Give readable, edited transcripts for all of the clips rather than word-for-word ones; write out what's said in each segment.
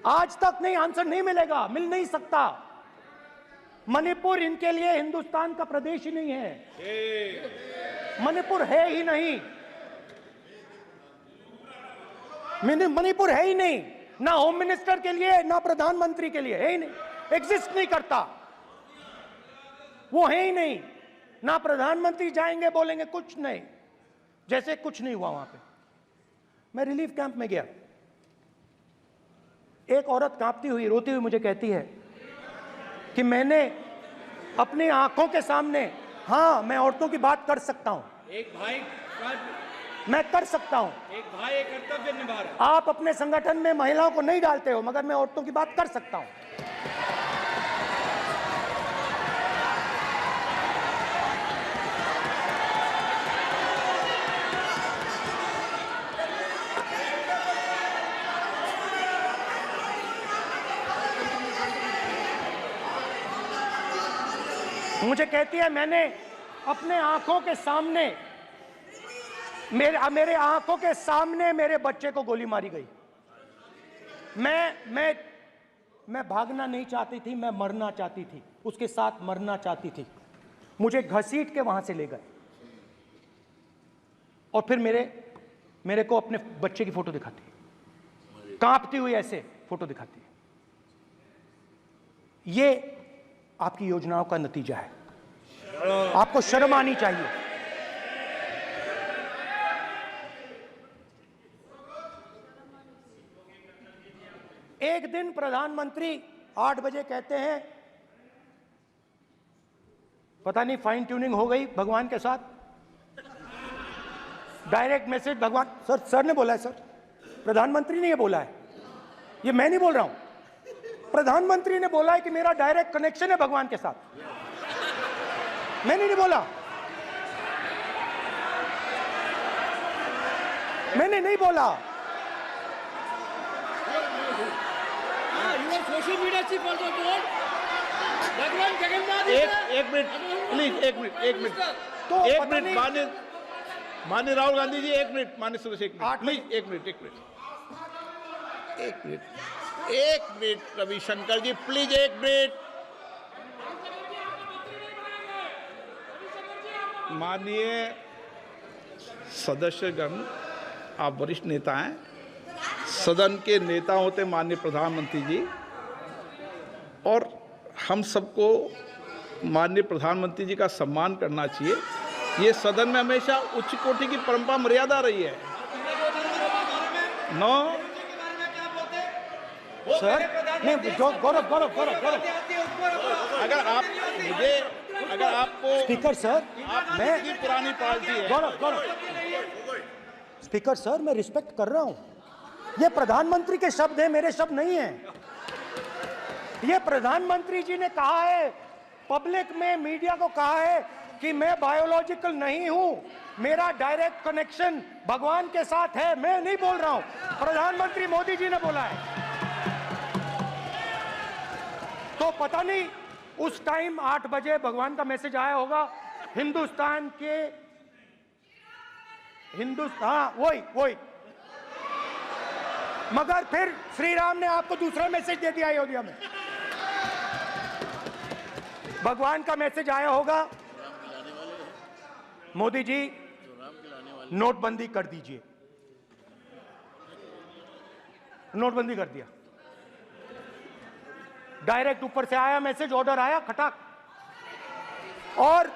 आज तक नहीं, आंसर नहीं मिलेगा, मिल नहीं सकता। मणिपुर इनके लिए हिंदुस्तान का प्रदेश ही नहीं है, मणिपुर है ही नहीं, मणिपुर है ही नहीं, ना होम मिनिस्टर के लिए ना प्रधानमंत्री के लिए, है ही नहीं, एग्जिस्ट नहीं करता, वो है ही नहीं। ना प्रधानमंत्री जाएंगे बोलेंगे कुछ नहीं, जैसे कुछ नहीं हुआ वहां पे। मैं रिलीफ कैंप में गया, एक औरत कांपती हुई रोती हुई मुझे कहती है कि मैंने अपनी आंखों के सामने, हाँ मैं औरतों की बात कर सकता हूं, एक भाई मैं कर सकता हूं, एक भाई एक कर्तव्य निभा रहा है। आप अपने संगठन में महिलाओं को नहीं डालते हो, मगर मैं औरतों की बात कर सकता हूं। मुझे कहती है मैंने अपने आंखों के सामने, मेरे आंखों के सामने मेरे बच्चे को गोली मारी गई। मैं भागना नहीं चाहती थी, मैं मरना चाहती थी, उसके साथ मरना चाहती थी। मुझे घसीट के वहां से ले गए और फिर मेरे को अपने बच्चे की फोटो दिखाती है, कांपती हुई ऐसे फोटो दिखाती है। ये आपकी योजनाओं का नतीजा है, आपको शर्म आनी चाहिए। एक दिन प्रधानमंत्री 8 बजे कहते हैं, पता नहीं फाइन ट्यूनिंग हो गई भगवान के साथ, डायरेक्ट मैसेज भगवान, सर ने बोला है, सर प्रधानमंत्री ने ये बोला है, ये मैं नहीं बोल रहा हूं, प्रधानमंत्री ने बोला है कि मेरा डायरेक्ट कनेक्शन है भगवान के साथ, मैंने नहीं बोला, मैंने नहीं बोला। Social media chief also told भगवान जगन्नाथ। एक मिनट प्लीज, एक मिनट तो एक मिनट माननीय राहुल गांधी जी, एक मिनट, माननीय सुरेश, एक मिनट प्लीज, एक मिनट रविशंकर जी प्लीज, एक मिनट। माननीय सदस्यगण, आप वरिष्ठ नेता हैं, सदन के नेता होते माननीय प्रधानमंत्री जी, और हम सबको माननीय प्रधानमंत्री जी का सम्मान करना चाहिए। ये सदन में हमेशा उच्च कोटि की परंपरा मर्यादा रही है। नो सर नहीं, गौरव अगर आपको स्पीकर सर, मैं की पुरानी पार्टी है। गौरव स्पीकर सर, मैं रिस्पेक्ट कर रहा हूं, ये प्रधानमंत्री के शब्द हैं, मेरे शब्द नहीं हैं। ये प्रधानमंत्री जी ने कहा है, पब्लिक में मीडिया को कहा है कि मैं बायोलॉजिकल नहीं हूं, मेरा डायरेक्ट कनेक्शन भगवान के साथ है, मैं नहीं बोल रहा हूं, प्रधानमंत्री मोदी जी ने बोला है। तो पता नहीं उस टाइम 8 बजे भगवान का मैसेज आया होगा, हिंदुस्तान, वही, मगर फिर श्री राम ने आपको दूसरा मैसेज दे दिया अयोध्या में। भगवान का मैसेज आया होगा, मोदी जी नोटबंदी कर दीजिए, नोटबंदी कर दिया, डायरेक्ट ऊपर से आया मैसेज, ऑर्डर आया खटाक। और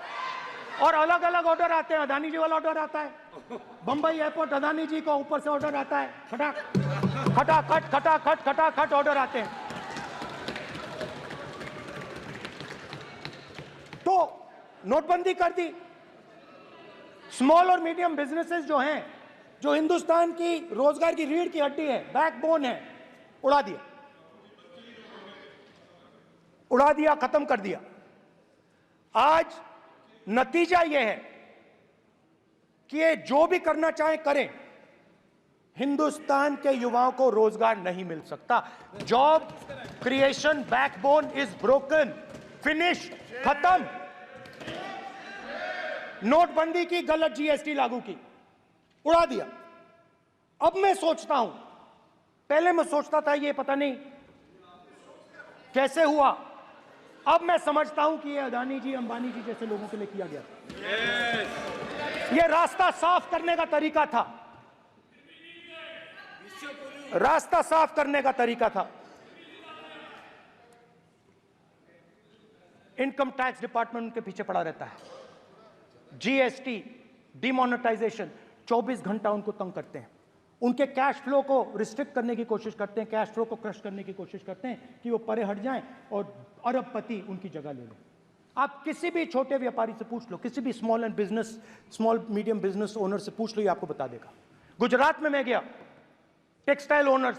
अलग अलग ऑर्डर आते हैं, अदानी जी वाला ऑर्डर आता है, बंबई एयरपोर्ट अदानी जी को ऊपर से ऑर्डर आता है, खटाखट ऑर्डर आते हैं। तो नोटबंदी कर दी। स्मॉल और मीडियम बिजनेसेस जो हैं, जो हिंदुस्तान की रोजगार की रीढ़ की हड्डी है, बैकबोन है, उड़ा दिया, खत्म कर दिया। आज नतीजा यह है कि ये जो भी करना चाहे करें, हिंदुस्तान के युवाओं को रोजगार नहीं मिल सकता। Job creation backbone is broken, finish, खत्म। नोटबंदी की, गलत जीएसटी लागू की, उड़ा दिया। अब मैं सोचता हूं, पहले मैं सोचता था ये पता नहीं कैसे हुआ? अब मैं समझता हूं कि ये अदानी जी, अंबानी जी जैसे लोगों के लिए किया गया था। ये रास्ता साफ करने का तरीका था, रास्ता साफ करने का तरीका था। इनकम टैक्स डिपार्टमेंट उनके पीछे पड़ा रहता है, जीएसटी, डिमोनेटाइजेशन, 24 घंटा उनको तंग करते हैं, उनके कैश फ्लो को रिस्ट्रिक्ट करने की कोशिश करते हैं, कैश फ्लो को क्रश करने की कोशिश करते हैं कि वो परे हट जाएं और अरबपति उनकी जगह ले लें। आप किसी भी छोटे व्यापारी से पूछ लो, किसी भी स्मॉल मीडियम बिजनेस ओनर से पूछ लो, ये आपको बता देगा। गुजरात में मैं गया, टेक्सटाइल ओनर्स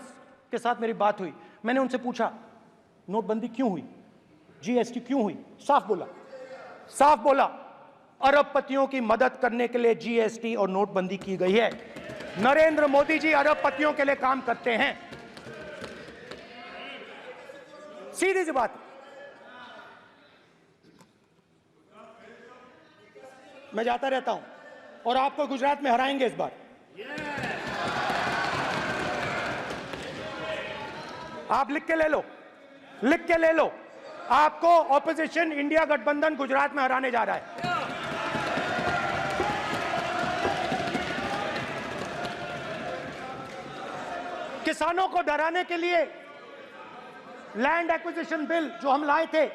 के साथ मेरी बात हुई, मैंने उनसे पूछा नोटबंदी क्यों हुई, जीएसटी क्यों हुई? साफ बोला अरबपतियों की मदद करने के लिए जीएसटी और नोटबंदी की गई है। नरेंद्र मोदी जी अरबपतियों के लिए काम करते हैं, सीधी सी बात। मैं जाता रहता हूं और आपको गुजरात में हराएंगे इस बार। आप लिख के ले लो, आपको ऑपोजिशन इंडिया गठबंधन गुजरात में हराने जा रहा है। किसानों को डराने के लिए लैंड एक्विजिशन बिल जो हम लाए थे,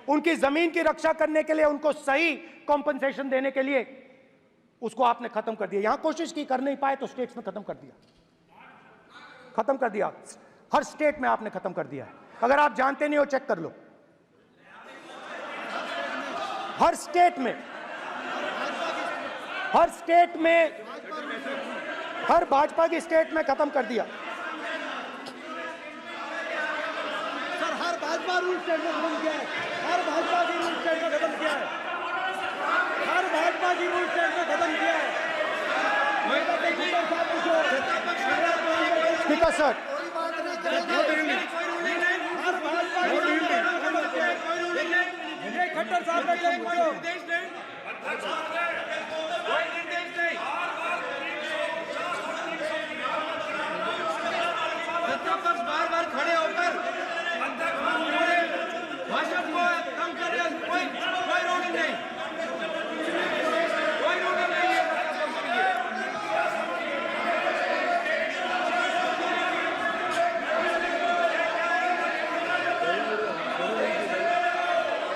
उनकी जमीन की रक्षा करने के लिए, उनको सही कॉम्पनसेशन देने के लिए, उसको आपने खत्म कर दिया। यहां कोशिश की, कर नहीं पाए तो स्टेट्स में खत्म कर दिया। हर स्टेट में आपने खत्म कर दिया है। अगर आप जानते नहीं हो, चेक कर लो, हर स्टेट में, हर भाजपा की स्टेट में खत्म कर दिया। सर, हर भाजपा रूल स्टेट में खत्म किया है, हर भाजपा की रूल स्टेट में खत्म किया है, हर भाजपा की रूल स्टेट में खत्म किया है। स्पीकर सर, खट्टर साहब का बार खड़े होकर भाषण को कम कर रहे हैं। कोई रूलिंग नहीं, कोई रूलिंग नहीं है।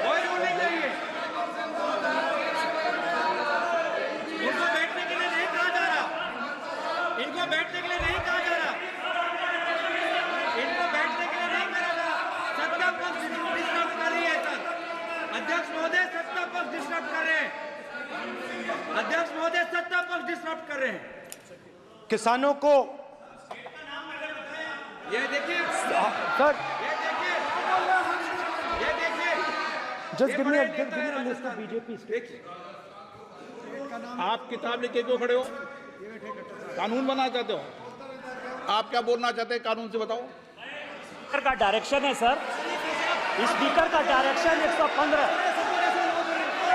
कोई रूलिंग नहीं है। इनको बैठने के लिए नहीं कहा जा रहा, इनको बैठने के लिए नहीं कहा जा रहा, इनको बैठने के लिए नहीं कहा जा रहा। सत्ता पक्ष डिस्टर्ब कर रही है सर। अध्यक्ष महोदय सत्ता पक्ष डिस्टर्ब कर रहे हैं, अध्यक्ष महोदय सत्ता पक्ष डिस्टर्ब कर रहे हैं। किसानों को ये देखिए सर, ये देखिए just give me a list of BJP state. आप किताब लेके क्यों खड़े हो? कानून बनाना चाहते हो? आप क्या बोलना चाहते हैं, कानून से बताओ। स्पीकर का डायरेक्शन है सर, स्पीकर का डायरेक्शन 115,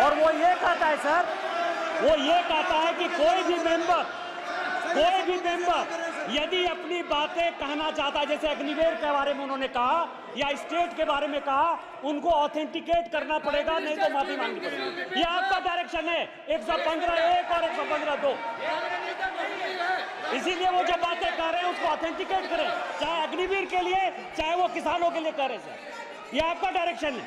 और वो ये कहता है सर, वो ये कहता है कि कोई भी मेंबर यदि अपनी बातें कहना चाहता है, जैसे अग्निवीर के बारे में उन्होंने कहा या स्टेट के बारे में कहा, उनको ऑथेंटिकेट करना पड़ेगा, नहीं तो माफी मांगनी पड़ेगी। ये आपका डायरेक्शन है 115(1) और 115(2). इसीलिए वो जो बातें कर रहे हैं उसको ऑथेंटिकेट करें, चाहे अग्निवीर के लिए, चाहे वो किसानों के लिए कर रहे हैं सर। ये आपका डायरेक्शन है।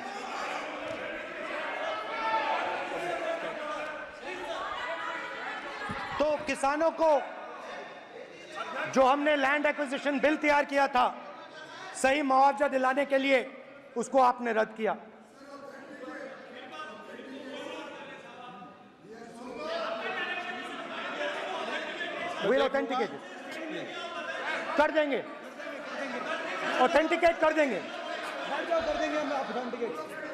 तो किसानों को जो हमने लैंड एक्विजिशन बिल तैयार किया था, सही मुआवजा दिलाने के लिए, उसको आपने रद्द किया। We'll authenticate it. कर देंगे, ऑथेंटिकेट कर देंगे। कर देंगे हम ऑथेंटिकेट।